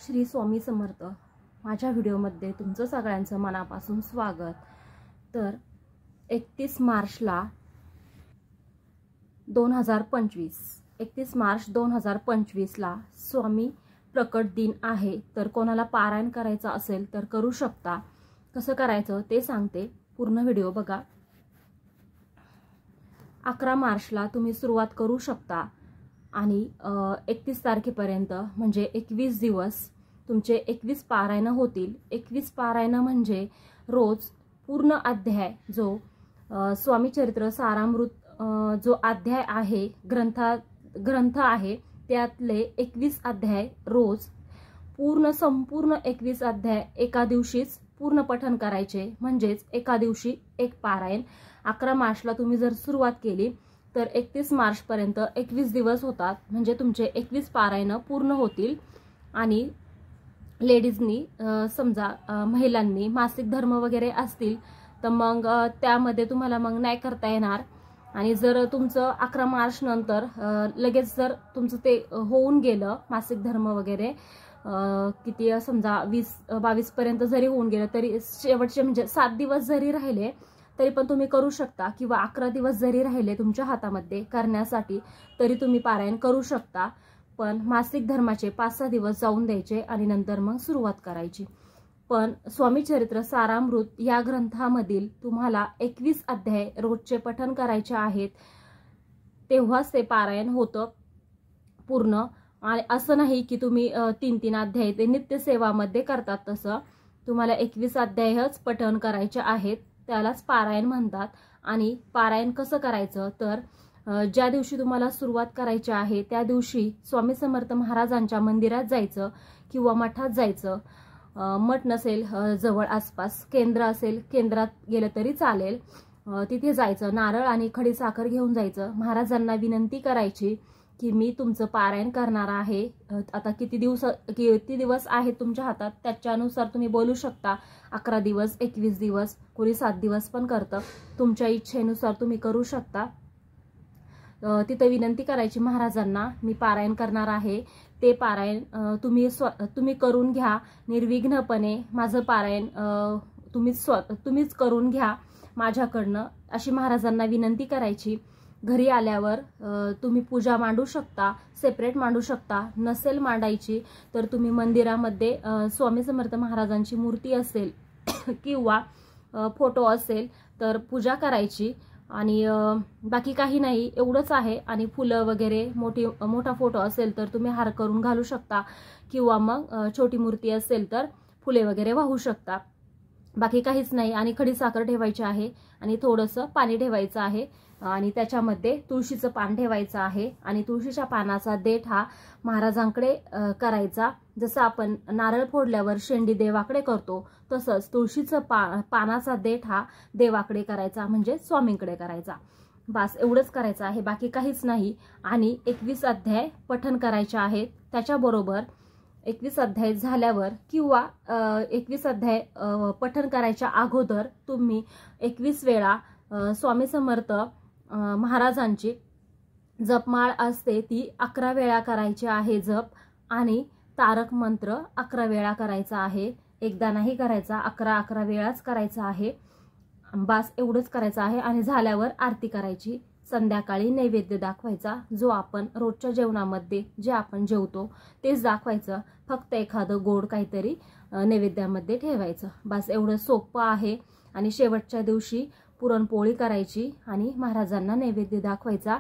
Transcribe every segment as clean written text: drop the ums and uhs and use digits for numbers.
श्री स्वामी समर्थ। माझ्या व्हिडिओमध्ये तुमचं सगळ्यांचं मनापासून स्वागत। तर 31 मार्चला 31 मार्च 2025 ला स्वामी प्रकट दिन आहे। तर कोणाला पारायण करायचं असेल तर करू शकता। कसं करायचं ते सांगते, पूर्ण व्हिडिओ बघा। 11 मार्चला तुम्ही सुरुवात करू शकता आणि 31 तारखेपर्यंत म्हणजे 21 दिवस तुमचे 21 पारायण होतील। 21 पारायण म्हणजे रोज पूर्ण अध्याय जो स्वामी चरित्र सारामृत जो अध्याय आहे, ग्रंथ आहे, त्यातले 21 अध्याय रोज संपूर्ण 21 अध्याय एका दिवशीच पूर्ण पठण करायचे। म्हणजेच एका दिवशी एक पारायण। 11 मार्चला तुम्ही जर सुरुवात केली तर 31 मार्च पर्यंत 21 दिवस होतात, म्हणजे तुमचे 21 पारायण पूर्ण होतील। आणि लेडीजनी समजा महिलांनी मासिक धर्म वगैरे असतील तर मग त्यामध्ये तुम्हाला मग नाही करता येणार। आणि जर तुमचं 11 मार्च नंतर लगेच जर तुमचं ते होऊन गेलं मासिक धर्म वगैरे, किती समजा 20-22 पर्यंत जरी होऊन गेलं तरी शेवटचे म्हणजे 7 दिवस जरी राहिले तरी पण तुम्ही करू शकता, किंवा 11 दिवस जरी राहिले तुमच्या हातामध्ये करण्यासाठी तरी तुम्ही पारायण करू शकता। पण मासिक धर्माचे 5-6 दिवस जाऊन द्यायचे आणि नंतर मग सुरुवात करायची। पण स्वामी चरित्र सारामृत या ग्रंथामधील तुम्हाला 21 अध्याय रोजचे पठण करायचे आहेत, तेव्हाच ते पारायण होतं पूर्ण। आणि असं नाही की तुम्ही 3-3 अध्याय ते नित्यसेवामध्ये करतात, तसं तुम्हाला 21 अध्यायच पठण करायचे आहेत, त्यालाच पारायण म्हणतात। आणि पारायण कसं करायचं तर ज्या दिवशी तुम्हाला सुरुवात करायची आहे त्या दिवशी स्वामी समर्थ महाराजांच्या मंदिरात जायचं किंवा मठात जायचं। मठ नसेल जवळ आसपास केंद्र असेल, केंद्रात गेलं तरी चालेल, तिथे जायचं। नारळ आणि खडी साखर घेऊन जायचं। महाराजांना विनंती करायची की मी तुमचं पारायण करणार आहे, आता किती दिवस आहेत तुमच्या हातात त्याच्यानुसार तुम्ही बोलू शकता। 11 दिवस, 21 दिवस, कोणी 7 दिवस पण करतं, तुमच्या इच्छेनुसार तुम्ही करू शकता। तिथे विनंती करायची महाराजांना, मी पारायण करणार आहे, ते पारायण तुम्ही करून घ्या निर्विघ्नपणे। माझं पारायण तुम्हीच करून घ्या माझ्याकडनं, अशी महाराजांना विनंती करायची। घरी आल्यावर तुम्ही पूजा मांडू शकता, सेपरेट मांडू शकता। नसेल मांडायची तर तुम्ही मंदिरामध्ये स्वामी समर्थ महाराजांची मूर्ती असेल किंवा फोटो असेल तर पूजा करायची। आणि बाकी काही नाही, एवढंच आहे। आणि फुलं वगैरे मोठा फोटो असेल तर तुम्ही हार करून घालू शकता, किंवा मग छोटी मूर्ती असेल तर फुले वगैरे वाहू शकता, बाकी काहीच नाही। आणि खडी साखर ठेवायची आहे आणि थोडंसं पाणी ठेवायचं आहे आणि त्याच्यामध्ये तुळशीचं पान ठेवायचं आहे। आणि तुळशीच्या पानाचा देठ हा महाराजांकडे करायचा। जसं आपण नारळ फोडल्यावर शेंडी देवाकडे करतो तसंच तुळशीचं पानाचा देठ हा देवाकडे करायचा, म्हणजे स्वामींकडे करायचा। बस एवढंच करायचं आहे, बाकी काहीच नाही। आणि 21 अध्याय पठण करायचे आहेत। त्याच्याबरोबर 21 अध्याय झाल्यावर किंवा 21 अध्याय पठण करायच्या अगोदर तुम्ही 21 वेळा स्वामी समर्थ महाराजांची जपमाळ असते ती 11 वेळा करायची आहे जप। आणि तारक मंत्र 11 वेळा करायचा आहे, एकदा नाही करायचा, 11 वेळाच करायचा आहे। बस एवढंच करायचं आहे। आणि झाल्यावर आरती करायची, संध्याकाळी नैवेद्य दाखवायचा, जो आपण रोजच्या जेवणामध्ये जे आपण जेवतो तेच दाखवायचं, फक्त एखादं गोड काहीतरी नैवेद्यामध्ये ठेवायचं। बस एवढं सोपं आहे। आणि शेवटच्या दिवशी पुरणपोळी करायची आणि महाराजांना नैवेद्य दाखवायचा।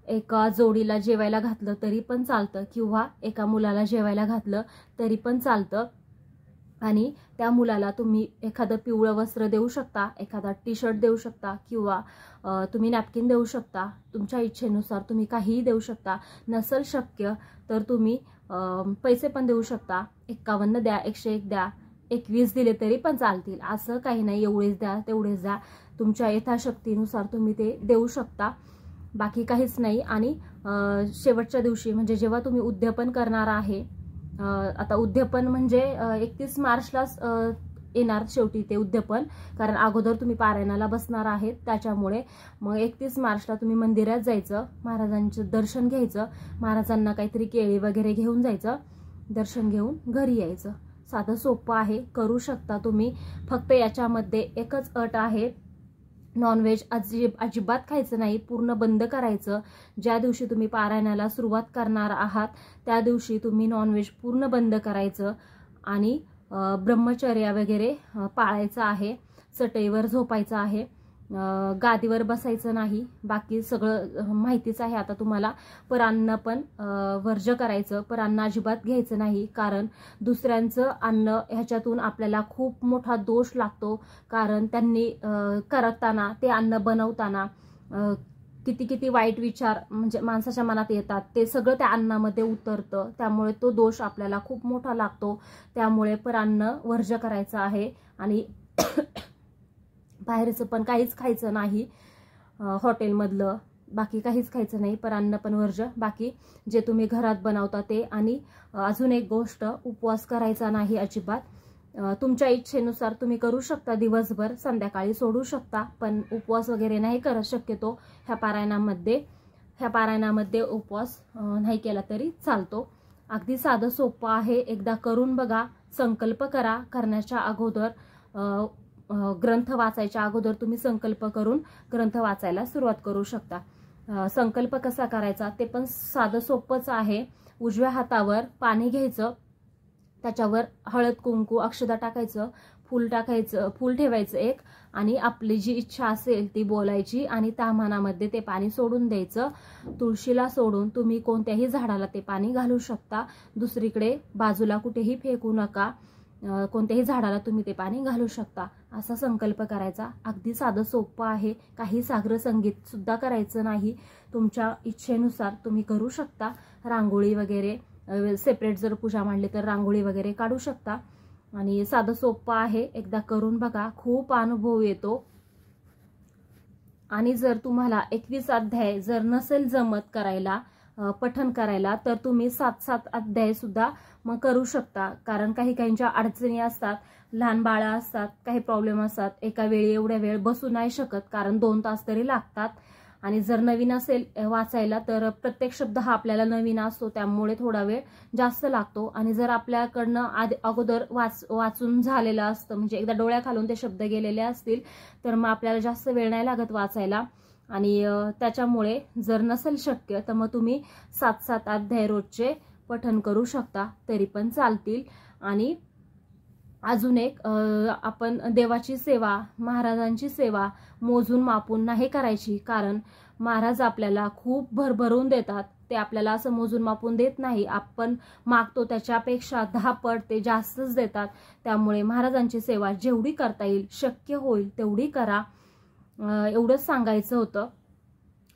एका जोडीला जेवायला घातलं तरी पण चालतं, किंवा एका मुलाला जेवायला घातलं तरी पण चालतं। आणि त्या मुलाला तुम्ही एखादं पिवळं वस्त्र देऊ शकता, एखादा टी-शर्ट देऊ शकता, किंवा तुम्ही नॅपकिन देऊ शकता, तुमच्या इच्छेनुसार तुम्ही काहीही देऊ शकता। नसेल शक्य तर तुम्ही पैसे पण देऊ शकता, 51 द्या, 101 द्या, 21 दिले तरी पण चालतील, असं काही नाही, एवढेच द्या तेवढेच द्या, तुमच्या यथाशक्तीनुसार तुम्ही ते देऊ शकता, बाकी काहीच नाही। आणि शेवटच्या दिवशी म्हणजे जेव्हा तुम्ही उद्यापन करणार आहे, आता उद्यापन म्हणजे 31 मार्चलाच येणार शेवटी ते उद्यापन, कारण अगोदर तुम्ही पारायणाला बसणार आहेत, त्याच्यामुळे मग 31 मार्चला तुम्ही मंदिरात जायचं, महाराजांचं दर्शन घ्यायचं, महाराजांना काहीतरी केळी वगैरे घेऊन जायचं दर्शन घेऊन घरी यायचं. साधं सोपं आहे, करू शकता तुम्ही. फक्त याच्यामध्ये एकच अट आहे, नॉनव्हेज अजिबात खायचं नाही, पूर्ण बंद करायचं. ज्या दिवशी तुम्ही पारायणाला सुरुवात करणार आहात त्या दिवशी तुम्ही नॉनव्हेज पूर्ण बंद करायचं आणि ब्रह्मचर्या वगैरे पाळायचं आहे. चटईवर झोपायचं आहे, गादीवर बसायचं नाही. बाकी सगळं माहितीच आहे आता तुम्हाला. परान्न पण वर्ज्य करायचं, परान्न अजिबात घ्यायचं नाही, कारण दुसऱ्यांचं अन्न ह्याच्यातून आपल्याला खूप मोठा दोष लागतो. कारण त्यांनी करताना ते अन्न बनवताना किती वाईट विचार म्हणजे माणसाच्या मनात येतात, ते सगळं त्या अन्नामध्ये उतरतं. त्यामुळे तो दोष आपल्याला खूप मोठा लागतो. त्यामुळे परान्न वर्ज्य करायचं आहे आणि बाहेरचं पण काहीच खायचं नाही, हॉटेलमधलं बाकी काहीच खायचं नाही. परान्न पण वर्ज्य, बाकी जे तुम्ही घरात बनवता ते. आणि अजून एक गोष्ट, उपवास करायचा नाही अजिबात. तुमच्या इच्छेनुसार तुम्ही करू शकता, दिवसभर, संध्याकाळी सोडू शकता, पण उपवास वगैरे नाही करत शक्यतो ह्या पारायणामध्ये उपवास नाही केला तरी चालतो. अगदी साधं सोपं आहे, एकदा करून बघा. संकल्प करा. करण्याच्या अगोदर ग्रंथ वाचायच्या अगोदर तुम्ही संकल्प करून ग्रंथ वाचायला सुरुवात करू शकता. संकल्प कसा करायचा ते पण साधं सोपंच आहे. उजव्या हातावर पाणी घ्यायचं, त्याच्यावर हळद कुंकू अक्षता टाकायचं, फूल ठेवायचं एक, आणि आपली जी इच्छा असेल ती बोलायची आणि ताम्हानामध्ये ते पाणी सोडून द्यायचं. तुळशीला सोडून तुम्ही कोणत्याही झाडाला ते पाणी घालू शकता. दुसरीकडे बाजूला कुठेही फेकू नका. कोणत्याही झाडाला तुम्ही ते पाणी घालू शकता. असा संकल्प करायचा. अगदी साधं सोपं आहे. काही सागर संगीत सुद्धा करायचं नाही. तुमच्या इच्छेनुसार तुम्ही करू शकता. रांगोळी वगैरे सेपरेट जर पूजा मांडली तर रांगोळी वगैरे काढू शकता. आणि साधं सोपं आहे, एकदा करून बघा, खूप अनुभव येतो. आणि जर तुम्हाला 21 अध्याय जर नसेल जमत करायला, पठण करायला, तर तुम्ही 7 अध्याय सुद्धा मग करू शकता. कारण काहींच्या अडचणी असतात, लहान बाळा असतात, काही प्रॉब्लेम असतात, एका वेळी एवढ्या वेळ बसू नाही शकत, कारण 2 तास तरी लागतात. आणि जर नवीन असेल वाचायला तर प्रत्येक शब्द हा आपल्याला नवीन असतो, त्यामुळे थोडा वेळ जास्त लागतो. आणि जर आपल्याकडनं अगोदर वाचून झालेलं असतं, म्हणजे एकदा डोळ्याखालून ते शब्द गेलेले असतील, तर मग आपल्याला जास्त वेळ नाही लागत वाचायला. आणि त्याच्यामुळे जर नसेल शक्य तर मग तुम्ही 7 अध्याय रोजचे पठण करू शकता, तरी पण चालतील. आणि अजून एक, आपण देवाची सेवा, महाराजांची सेवा मोजून मापून नाही करायची. कारण महाराज आपल्याला खूप भरभरून देतात, ते आपल्याला असं मोजून मापून देत नाही. आपण मागतो त्याच्यापेक्षा 10 पट ते जास्तच देतात. त्यामुळे महाराजांची सेवा जेवढी करता येईल, शक्य होईल तेवढी करा. एवढंच सांगायचं होतं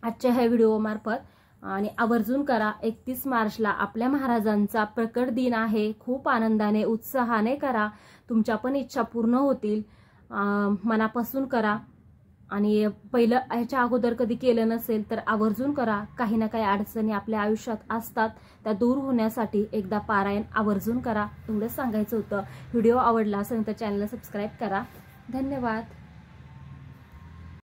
आजच्या ह्या व्हिडिओमार्फत. आणि आवर्जून करा. 31 मार्चला आपल्या महाराजांचा प्रकट दिन आहे. खूप आनंदाने, उत्साहाने करा. तुमच्या पण इच्छा पूर्ण होतील. मनापासून करा. आणि पहिलं ह्याच्या अगोदर कधी केलं नसेल तर आवर्जून करा. काही ना काही अडचणी आपल्या आयुष्यात असतात, त्या दूर होण्यासाठी एकदा पारायण आवर्जून करा. एवढंच सांगायचं होतं. व्हिडिओ आवडला असेल तर चॅनलला सबस्क्राईब करा. धन्यवाद.